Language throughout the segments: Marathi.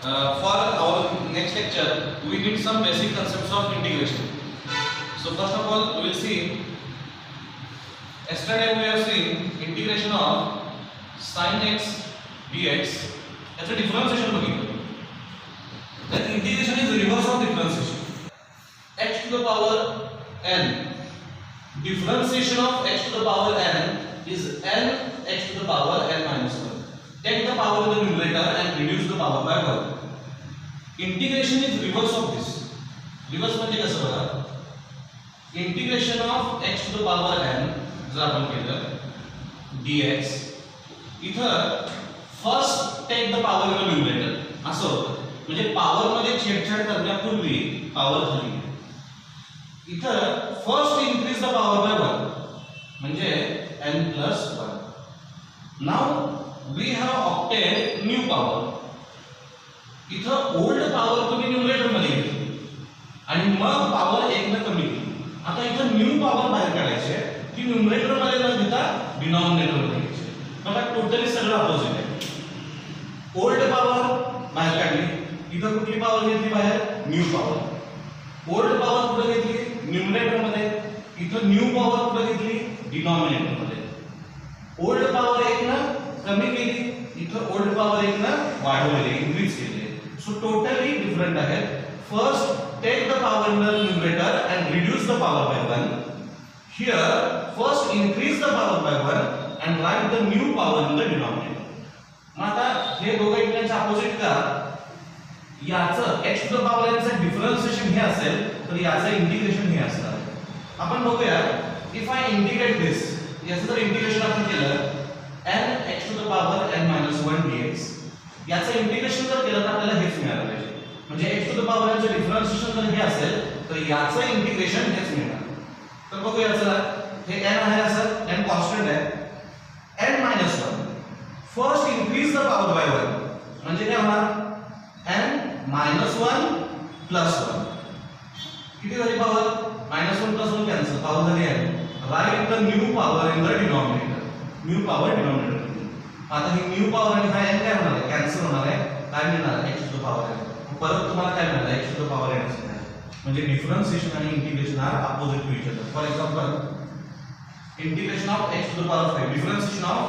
For our next lecture, we need some basic concepts of integration. So first of all, we will see. Yesterday we have seen integration of sin x dx. That's a differentiation beginning. Then integration is the reverse of differentiation. X to the power n. Differentiation of x to the power n is n x to the power n minus 1. Take the power in the numerator and reduce the power by 1. Integration is reverse of this. Reverse म्हणजे कसं बघा? Integration of x to the power n जर आपण केलं dx इथं first take the power in the numerator असं होतं. म्हणजे पॉवर मध्ये छेडछाड करण्यापूर्वी पॉवर खाली इथं first increase the power by 1 म्हणजे n plus 1. Now we have obtained new power. इथं ओल्ड पॉवर तुम्ही न्यूमरेटर मध्ये घेतली आणि मग पॉवर 1 ने कमी केली. आता इथं न्यू पॉवर बाहेर काढायची आहे ती न्यूमरेटर मध्ये न घेता डिनॉमिनेटर मध्ये घ्यायची. बघा टोटली सगळं अपोजिट आहे. ओल्ड पॉवर बाहेर काढली इथं कुठली पॉवर घेतली बाहेर न्यू पॉवर. ओल्ड पॉवर कुठे घेतली न्यूमरेटर मध्ये इथं न्यू पॉवर कुठे घेतली डिनॉमिनेटर मध्ये. ओल्ड पॉवर 1 ना कमी केली इथं ओल्ड पॉवर 1 ना वाढवली इन्क्रीज केली. So totally different आहे. First take the power in the numerator and reduce the power by 1. Here first increase the power by 1 and write the new power in the denominator. मग आता हे दोघं एकमेकांच्या अपोजिट का याचं x to the power n चं डिफरन्शिएशन हे असेल तर याचं इंटिग्रेशन हे असणार. आपण बघूया if I integrate this याचं जर इंटिग्रेशन आपण केलं n x to the power n minus 1 dx याचं इंटिग्रेशन जर केलं तर आपल्याला हेच मिळालं पाहिजे. म्हणजे x to the power n चं डिफरन्शिएशन जर हे असेल तर याचं इंटिग्रेशन हेच मिळणार. तर बघूया चला हे n आहे असं n कॉन्स्टंट आहे n minus 1 first increase the power by 1 म्हणजे काय होणार n minus 1 plus 1 किती झाली पॉवर -1 plus 1 कॅन्सल पॉवर झाली n. Right the new power in the denominator. New power denominator. आता ही न्यू पॉवर आणि हा n काय होणार आहे कॅन्सल होणार आहे. काय मिळणार x to the power n. परत तुम्हाला काय मिळणार x to the power n असणार. म्हणजे डिफरन्शिएशन आणि integration are opposite to each other. For example integration of x to the power 5 differentiation of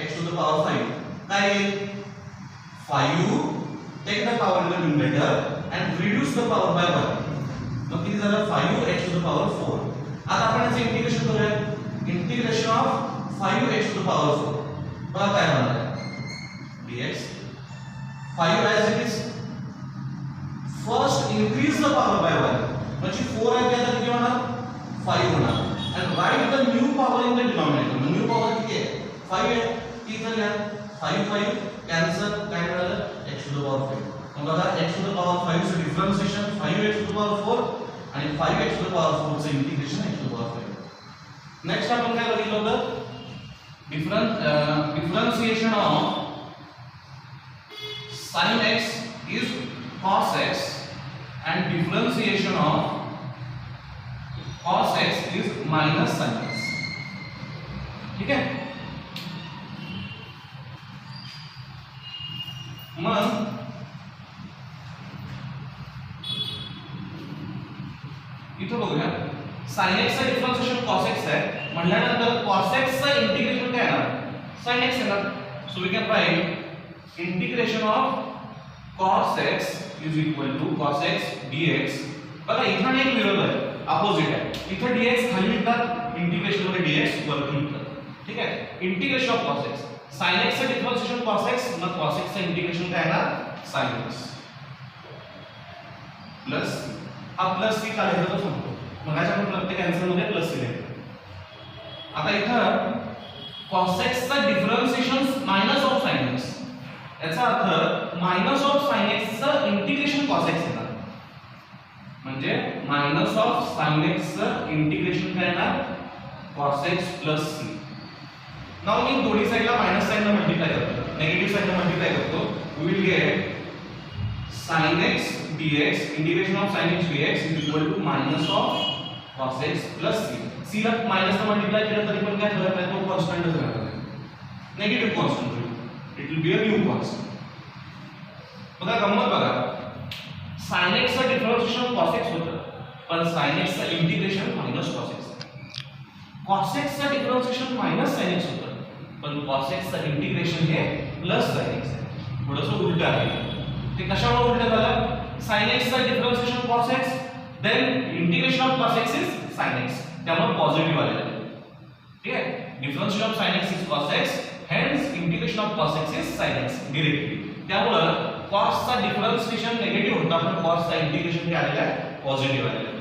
x to the power 5 काय येईल 5 take the power in the numerator and reduce the power by 1. मग किती झालं 5x to the power 4. आता आपण याचे इंटिग्रेशन करूया. Integration of 5x to the power 4 बघा काय होणार आहे dx 5 as it is first increase the power by 1 म्हणजे 4 आहे त्याला किती होणार 5 होणार. and write the new power in the denominator. New power किती आहे 5 आहे ती इथं लिहा 5 कॅन्सल काय मिळालं x to the power 5. मग बघा x to the power 5 चं differentiation 5x to the power 4 आणि 5x to the power 4 चं integration x to the power 5. Next आपण काय बघितलं होतं differentiation of sin x is cos x and differentiation of cos x is minus sin x. ठीक है. मग इथं बघूया sin x चा डिफरन्शिएशन cos x आहे म्हणल्यानंतर cos x चा इंटिग्रेशन काय येणार sin x येणार. So we can write integration of cos x is equal to cos x dx. बघा इथं एक विरोध आहे अपोजिट आहे. इथं dx खाली लिहितात इंटिग्रेशन मध्ये dx वरती लिहितात. ठीक आहे. Integration of cos x sin x चा डिफरन्शिएशन cos x मग cos x चा इंटिग्रेशन काय येणार sin x प्लस हा प्लस सी काढायचा तो सांगतो. मग आपण प्रत्येक आन्सर मध्ये प्लस सी लिहितो. आता इथं cos x चा differentiation minus of sin x याचा अर्थ मायनस ऑफ sin x चं इंटिग्रेशन cos x येणार. म्हणजे मायनस ऑफ sin x चं इंटिग्रेशन काय येणार cos x plus c. Now मी दोन्ही साइडला मायनस साइन ने मल्टीप्लाय करतो निगेटिव्ह साइन ने मल्टीप्लाय करतो. We will get sin x dx integration of sin x dx is equal to minus of cos x plus c. c ला मायनस ने मल्टीप्लाय केलं तरी पण काय फरक आहे तो कॉन्स्टंटच राहणार आहे. Negative constant it will be a new constant. बघा गंमत बघा डिफरन्शिएशन cos x होतं, पण sin x चं integration minus cos x. cos x चं डिफरन्शिएशन मायनस sin x होतं, पण cos x चं इंटिग्रेशन हे प्लस sin x आहे. थोडंसं उलट आहे. ते कशामुळे उलट झालं? sin x चं differentiation cos x, then integration of cos x is sin x, त्यामुळे पॉझिटिव्ह आलेलं आहे. ठीक आहे? Differentiation of sin x is cos x, hence integration of cos x is sin x directly. त्यामुळे cos चा डिफरन्शिएशन निगेटिव्ह होता, पण cos चा इंटिग्रेशन काय आलेलं आहे? पॉझिटिव्ह आलेलं आहे.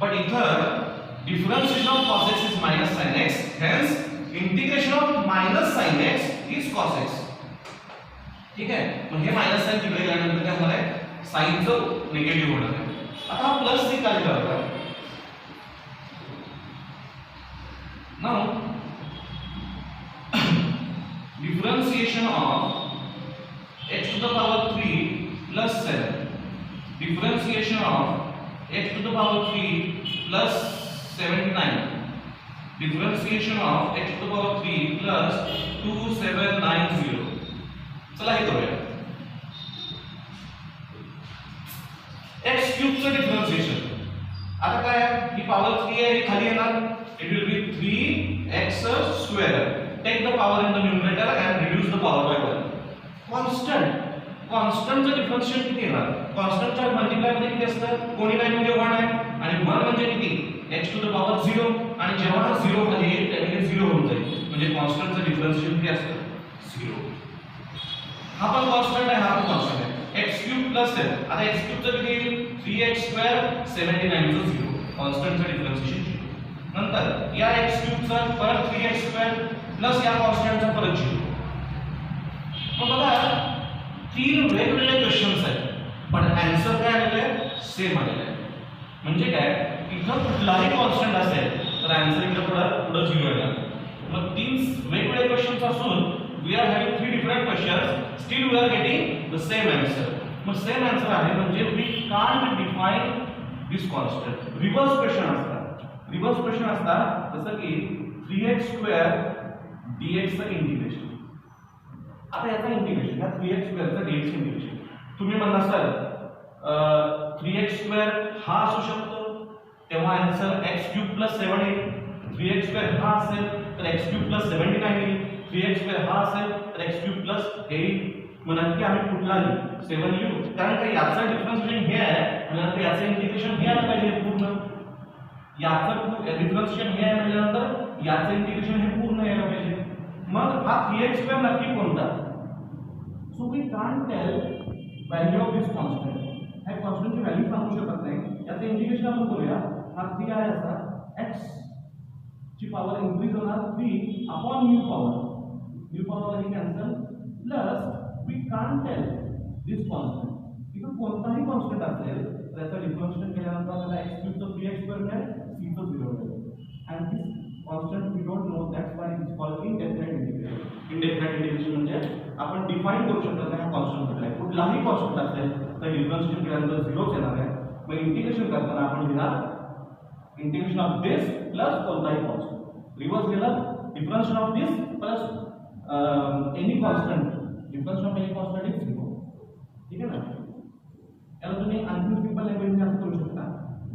बट इथं differentiation of cos x is minus sin x, hence integration of minus sin x is cos x. ठीक आहे? मग हे मायनस साइन तिकडे गेल्यानंतर काय होणार आहे? साइन चं निगेटिव्ह होणार आहे. आता हा प्लस सी काय करतो? Now differentiation of x to the power 3 plus 7, differentiation of x to the power 3 plus 79, differentiation of x to the power 3 plus 2790. चला हे करूया. x क्यूब चं डिफरेंशिएशन आता काय आहे? ही पॉवर 3 आहे, खाली येणार, it will be 3x square. Take the power in the numerator and reduce the power by 1. Constant चं डिफरन्शिएशन किती येणार? कॉन्स्टंट च्या मल्टिप्लाय मध्ये किती असतं? कोणी नाही म्हणजे 1 आहे, आणि 1 म्हणजे किती? x टू द पॉवर 0, आणि जेव्हा हा 0 मध्ये येईल त्यावेळी 0 होऊन जाईल, म्हणजे कॉन्स्टंट चं डिफरन्शिएशन किती असतं? 0. हा पण कॉन्स्टंट आहे, हा पण कॉन्स्टंट आहे. x क्यूब प्लस 7, आता x क्यूब चं किती येईल? 3x स्क्वेअर 79 चं 0, कॉन्स्टंट चं डिफरन्शिएशन 0. नंतर या x क्यूब चा परत 3x स्क्वेअर प्लस या कॉन्स्टंट चा परत 0. मग बघा, तीन वेगवेगळे क्वेश्चन्स आहेत, पण आन्सर काय आलेलं आहे? सेम आलेलं आहे. म्हणजे काय? इथं कुठलाही कॉन्स्टंट असेल तर आन्सर इकडे पुढे 0 येणार. मग तीन वेगवेगळे क्वेश्चन्स असून we are having 3 different questions, still we are getting the same answer. मग सेम आन्सर आहे म्हणजे we can't define this constant. Reverse question असतात. रिव्हर्स क्वेश्चन असतात जसं की 3x स्क्वेअर dx चं इंटिग्रेशन. आता याचा इंटिग्रेशन, या 3x स्क्वेअर चा dx चं इंटिग्रेशन तुम्ही म्हणला सर 3x स्क्वेअर हा असू शकतो, तेव्हा आन्सर x क्यूब प्लस 7 येईल. 3x स्क्वेअर हा असेल तर x क्यूब प्लस 79 येईल. 3x स्क्वेअर हा असेल तर x क्यूब प्लस 8. मग नक्की आम्ही कुठला लिहू? 7 लिहू, कारण का याचा डिफरन्शिएशन हे आहे, म्हणजे याचं इंटिग्रेशन हे आलं पाहिजे पूर्ण. याचं डिफरन्शिएशन हे आहे म्हटल्यानंतर याचं इंटिग्रेशन हे पूर्ण यायला पाहिजे. मग हा 3x स्क्वेअर नक्की कोणता? So we can't tell value of this constant. ह्या कॉन्स्टंटची व्हॅल्यू सांगू शकत नाही. याचं इंटिग्रेशन आपण करूया. हा 3 आहे असा, x ची पॉवर इन्क्रीज होणार 3 upon new power. New power ही cancel, plus we can't tell this constant. इथं कोणताही कॉन्स्टंट असेल त्याचा डिफरन्शिएशन केल्यानंतर आपल्याला x क्यूब चं 3x स्क्वेअर मिळेल, c चं 0 मिळेल. and this constant we don't know, that's why it is called indefinite integration. Indefinite integration म्हणजे आपण डिफाइन करू शकत नाही हा कॉन्स्टंट कुठला आहे. कुठलाही कॉन्स्टंट असेल तर डिफरन्शिएशन केल्यानंतर 0च येणार आहे. मग इंटिग्रेशन करताना आपण लिहिणार इंटिग्रेशन ऑफ दिस प्लस कोणताही कॉन्स्टंट. रिव्हर्स केलं, differentiation of this plus any constant. Differentiation of any constant is 0. ठीक आहे ना? याला तुम्ही आणखी सिंपल लँग्वेजमध्ये असं करू शकता.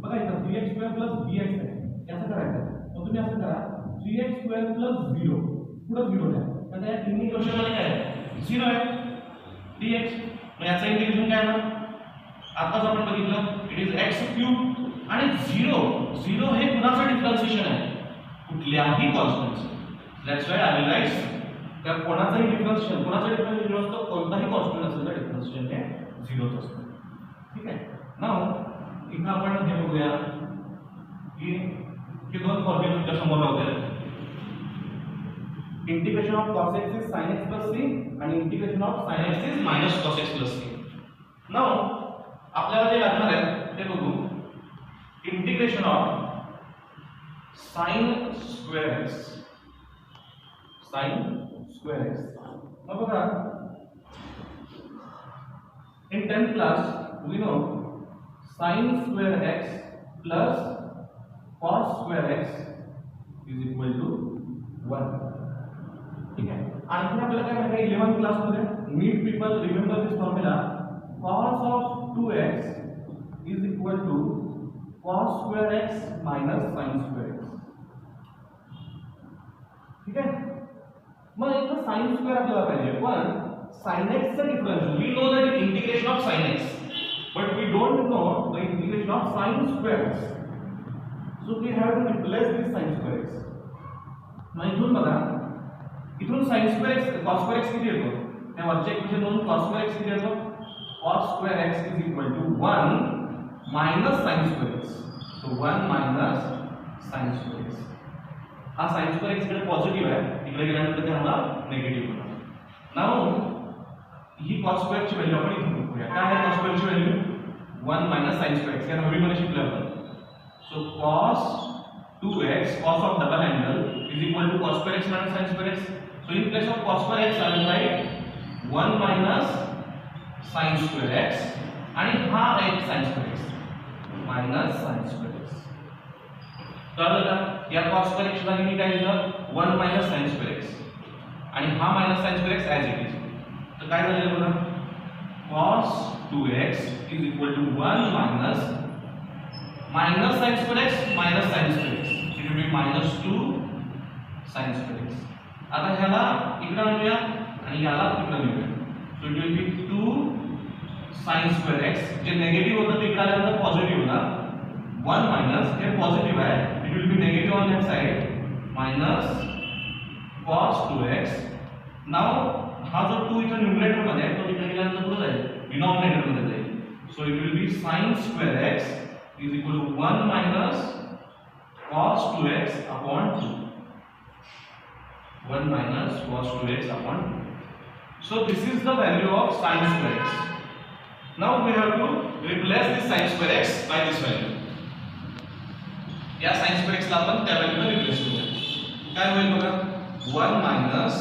बघा इथं 3x स्क्वेअर प्लस dx आहे, याचं करायचं. मग तुम्ही असं करा 3x स्क्वेअर प्लस 0, पुढे 0 आहे, आता या तिन्ही क्वेश्चनमध्ये काय आहे? 0 आहे dx. मग याचं इंटिग्रेशन काय आहे? आताच आपण बघितलं इट इज x क्यूब आणि 0 हे कुणाचं डिफरन्शिएशन आहे? कुठल्याही कॉन्स्टंटचं. That's why I will write त्या कोणाचाही डिफरन्शिएशन, कोणाचा डिफरन्शिएशन असतो, कोणताही कॉन्स्टंट असेल तर डिफरन्शिएशन हे 0च असतं. ठीक आहे? नाउ इथं आपण हे बघूया की हे दोन फॉर्म्युले तुमच्या समोर लावते. Integration of cos x is sin x plus c आणि integration of sin x is minus cos x plus c. Now आपल्याला जे लागणार आहे ते बघू. Integration of sin square x, sin square x. मग बघा in 10th class we know sin square x plus cos square x is equal to 1. ठीक आहे? आणखी आपल्याला काय माहिती आहे 11th क्लास मध्ये need people remember this formula cos of 2x is equal to cos square x minus sin square x. ठीक आहे. मग इथं sin स्क्वेअर आपल्याला पाहिजे, पण sin x चा difference, we know that integration of sin x, but we don't know the integration of sin square x. So we have to replace this sin square x. मग इथून बघा, इथून sin square x cos square x किती येतो, त्या वरच्या इक्वेशन मधून cos square x किती येतो, cos square x is equal to 1 minus sin square x. So 1 minus sin square x. हा sin square x इकडे पॉझिटिव्ह आहे, इकडे गेल्यानंतर ते होणार निगेटिव्ह होणार. नाउ ही cos square ची व्हॅल्यू आपण इथे बघूया. काय आहे cos square ची value, 1 minus sin square x. या नवीन मध्ये शिकलो आपण. So cos 2x, cos of double angle is equal to cos square x minus sin square x. So in place of cos square x I will write 1 minus sin square x आणि हा एक sin square x minus sin square x. कळलं का? या cos square x ला मी काय लिहिलं, 1 minus sin square x आणि हा minus sin square x as it is. तर काय झालं बघा, cos 2x is equal to 1 minus sin square x minus sin square x. It will be minus 2 sin square x. आता ह्याला इकडे आणूया आणि याला इकडे नेऊया. So it will be 2 sin square x, जे नेगेटिव्ह होतं ते इकडे आल्यानंतर पॉझिटिव्ह होणार. 1 minus हे पॉझिटिव्ह आहे, it will be negative on that side, minus cos 2x. Now हा जो 2 इथं न्यूमरेटर मध्ये आहे तो तिकडे गेल्यानंतर कुठे जाईल, डिनॉमिनेटर मध्ये जाईल. So it will be sin square x is equal to 1 minus cos 2x upon 2. 1 minus cos 2x upon 2. So this is the value of sin square x. Now we have to replace this sin square x by this value. या sin square x ला आपण त्या व्हॅल्यूने रिप्लेस करूया. काय होईल बघा, 1 minus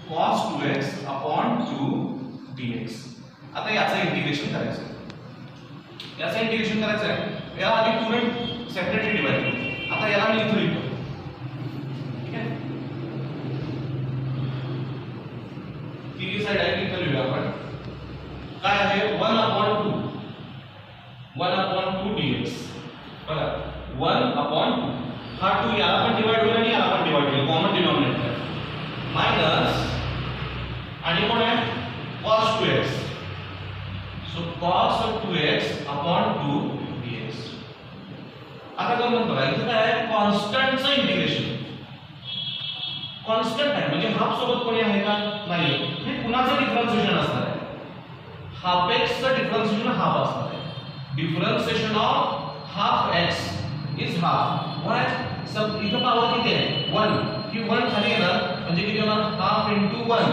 cos 2x upon 2 dx. आता याचं इंटिग्रेशन करायचं आहे. याचं इंटिग्रेशन करायचं आहे, याला आधी 2 ने सेपरेटली डिवाइड करू. आता याला मी इथे लिहितो. ठीक आहे, ती साइड आहे इथे लिहूया आपण. काय आहे, 1 upon 2 dx. बघा 1 upon 2, हा 2 याला पण डिवाइड होईल आणि याला पण डिवाइड होईल, कॉमन डिनॉमिनेटर आहे. मायनस आणि कोण आहे, cos 2x. So cos of 2x upon 2 dx. आता गंमत बघा, इथे काय आहे, कॉन्स्टंटचं इंटिग्रेशन. कॉन्स्टंट आहे म्हणजे हाफ सोबत कोणी आहे का, नाही. हे कुणाचं डिफरन्शिएशन असणार आहे, हाफ x चं डिफरन्शिएशन हाफ असणार आहे. Differentiation of half x is half. Why, सब इथं पॉवर किती आहे, 1. की 1 खाली येणार म्हणजे किती होणार, हाफ into 1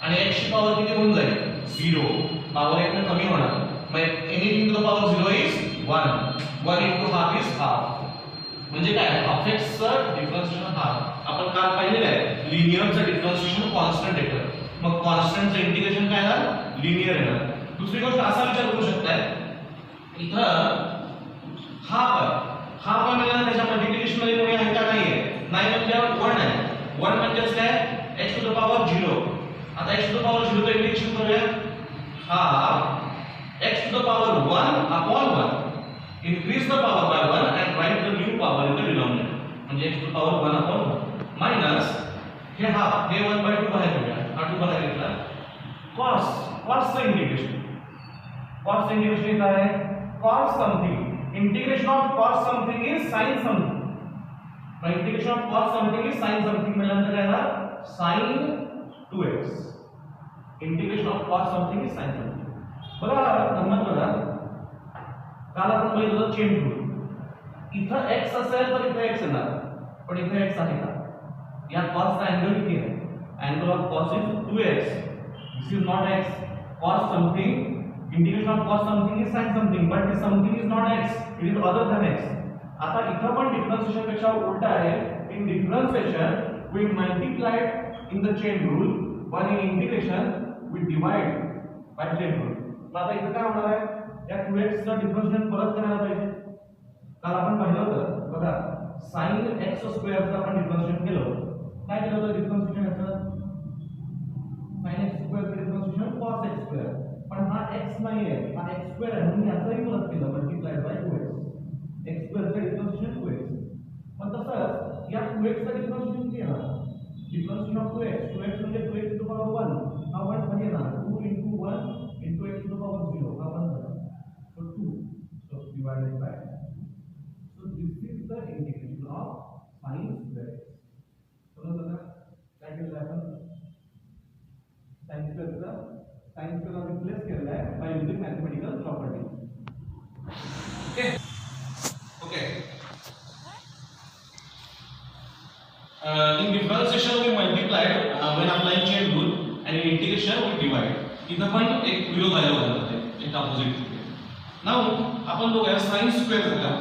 आणि x ची पॉवर किती होऊन जाईल, 0. पॉवर 1 ने कमी होणार. मग anything to the power 0 is 1. 1 into half is half. म्हणजे काय, हाफ x चं डिफरन्शिएशन हाफ. आपण काल पाहिलेलं आहे, लिनियरचं डिफरन्शिएशन कॉन्स्टंट येतं. मग कॉन्स्टंटचं इंटिग्रेशन काय येणार, लिनियर येणार. दुसरी गोष्ट असा विचार करू शकताय, इथं हाफ आहे, हाफ म्हणजे त्याच्या मल्टिप्लिकेशन मध्ये कोणी आहे का, नाहीये. नाही म्हणजे 1 आहे. 1 म्हणजे काय, x टू द पॉवर 0. आता x टू द पॉवर 0 चं इंटिग्रेशन करूया. Half x to the power 1 upon 1. Increase the power by 1 and write the new power in the denominator. म्हणजे x to the power 1 upon 1 minus हे हाफ, हे 1/2 बाहेर घेऊया, हा 2 बाहेर घेतला. cos चं इंटिग्रेशन, cos चं इंटिग्रेशन काय आहे, cos something. Integration of cos something is sin something. मग integration of cos something is sin something मिळाल्यानंतर काय येणार, sin 2x. Integration of cos something is sin something. बघा गंमत बघा, काल आपण बघितलं चेन रूल. इथं x असेल तर इथं x येणार, पण इथं x आहे का, या cos चा अँगल किती आहे, angle of cos is 2x. This is not x. cos something, integration of cos something is sin something, but this something is not x, it is other than x. आता इथं पण डिफरन्शिएशन पेक्षा उलट आहे. In differentiation we multiplied in the chain rule, but in integration we divide by chain rule. आता इथं काय होणार आहे, या 2x चा डिफरन्शिएशन परत करायला पाहिजे. काल आपण पाहिलं होतं बघा, sin x स्क्वेअर चा आपण डिफरन्शिएशन केलं होतं. काय केलं होतं डिफरन्शिएशन याचं, sin x स्क्वेअर चे डिफरन्शिएशन cos x स्क्वेअर. पण हा x - नाही आहे, हा x स्क्वेअर आहे म्हणून याचाही परत केलं मल्टिप्लाइड बाय 2x. x स्क्वेअरचा डिफरन्शिएशन 2x. पण तसंच या 2x चा डिफरन्शिएशन किती येणार? डिफरन्शिएशन ऑफ 2x म्हणजे 2x टू द पॉवर 1 हा 1 खाली येणार 2 into 1 into x to the power 0 हा 1 झाला. So 2 so divided by so this is the integration of sin square x. समजलं का? काय केलं आपण? sin square रिप्लेस केलेला आहे by using mathematical property. Okay. Okay. In differentiation we multiplied when applying chain rule, and in integration we divide. इथं पण एक विरोध आलेला आहे, एक ऑपोजिट. नाउ आपण बघूया sin स्क्वेअर झाला.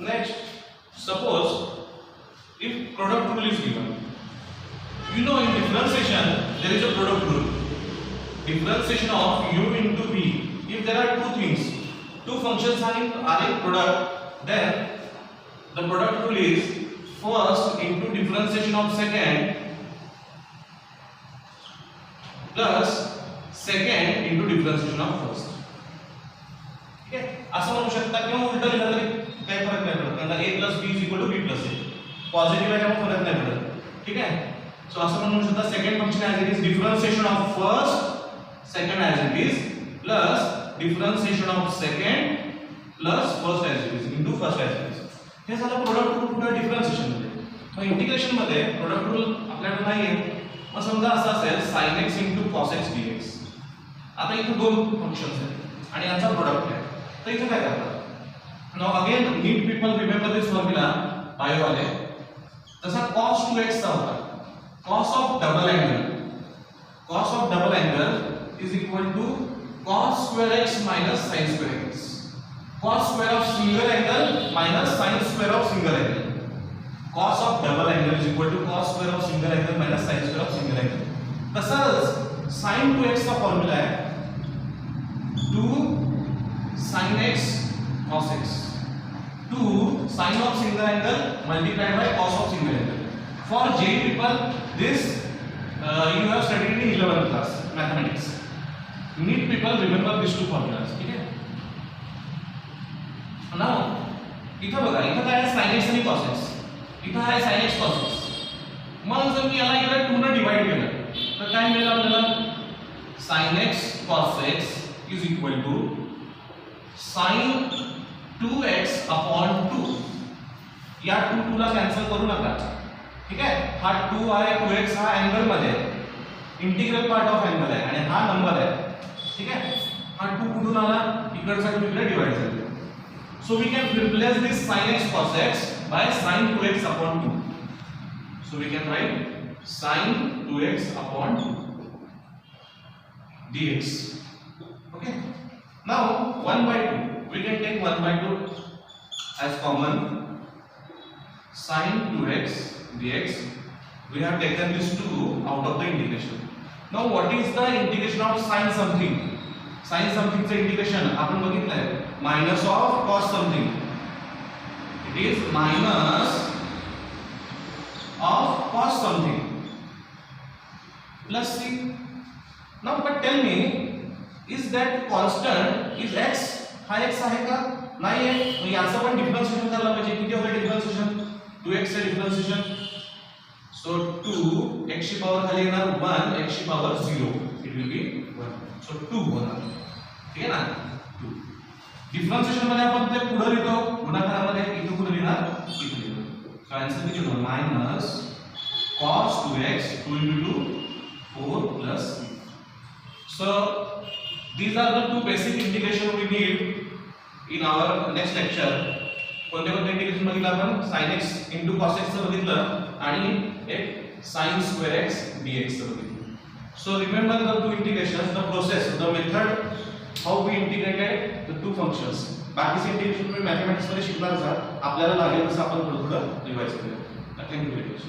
Next, suppose if product rule is given. You know in differentiation there is a product rule. Differentiation of u into v. If there are two things, two functions are in product, then the product rule is first into differentiation of second plus second into differentiation of first. ठीक आहे, असं म्हणू शकता किंवा उलट लिहिलं तरी काही फरक नाही पडत, कारण a plus b is equal to b plus a. Positive आहे त्यामुळे फरक नाही पडत. ठीक आहे, सो असं म्हणू शकता second function as it is differentiation of first second as it is plus differentiation of second plus first as it is into first as it is. हे झालं प्रोडक्ट रूल कुठे डिफरन्शिएशन मध्ये. मग इंटिग्रेशन मध्ये प्रोडक्ट रूल आपल्याकडे नाही आहे. मग समजा असं असेल sin x into cos x dx. आता इथे दोन फंक्शन्स आहेत आणि यांचा प्रोडक्ट आहे, तर इथे काय करतात? Now again need people remember this formula bio वाले. तसा cos 2x चा होता cos of double angle is equal to cos square x minus sin square x. Cos square of single angle minus sin square of single angle. Cos of double angle is equal to cos square of single angle minus sin square of single angle. तसंच sin 2x चा फॉर्म्युला आहे 2 sin x cos x 2 sin of single angle multiplied by cos of single angle. For J people this you have studied in 11th class mathematics. Need people remember these two formulas. ठीक है. Now इथं बघा, इथं काय आहे sin x आणि cos x. इथं आहे sin x cos x. मग जर मी याला इकडे 2 ने डिवाइड केलं तर काय मिळेल आपल्याला? sin x cos x is equal to sin 2x upon 2. या 2 ला कॅन्सल करू नका. ठीक आहे, हा 2 आहे 2x हा अँगल मध्ये इंटिग्रल पार्ट ऑफ अँगल आहे आणि हा नंबर आहे. ठीक आहे, हा 2 कुठून आला? इकडचा इकडे डिवाइड झाला. So we can replace this sin x cos x by sin 2x upon 2. So we can write sin 2x upon dx. Okay, now 1 by 2 we can take 1 by 2 as common. Sin 2x dx, we have taken this 2 out of the integration. Now what is the integration of sin something? Sin something चे इंटिग्रेशन आपण बघितलंय minus of cos something. It is minus of cos something plus c. Now but tell me, is that constant is x? हा x आहे का? नाही आहे. मग याचं पण डिफरन्शिएशन करायला पाहिजे. किती होतं डिफरन्शिएशन? 2x चे डिफरन्शिएशन. So 2 x ची पावर खाली येणार 1 x ची power 0. It will be 1. So 2 होणार. ठीक आहे ना? 2. डिफरन्शिएशन मध्ये आपण ते पुढे लिहितो, गुणाकारामध्ये इथे पुढे लिहिणार, इथे लिहितो. So आन्सर किती होणार? minus cos 2x 2 into 4 plus c. So these are the two basic integration we need in our next lecture. कोणत्या कोणत्या इंटिग्रेशन बघितलं आपण? sin x into cos x चं बघितलं आणि एक sin square x dx चं बघितलं. So remember the two integrations, the process, the method how we integrated the two functions. बाकीचे इंटिग्रेशन तुम्ही मॅथमॅटिक्स मध्ये शिकणार आहात. आपल्याला लागेल तसं आपण थोडं रिवाइज करूया. Thank you very much.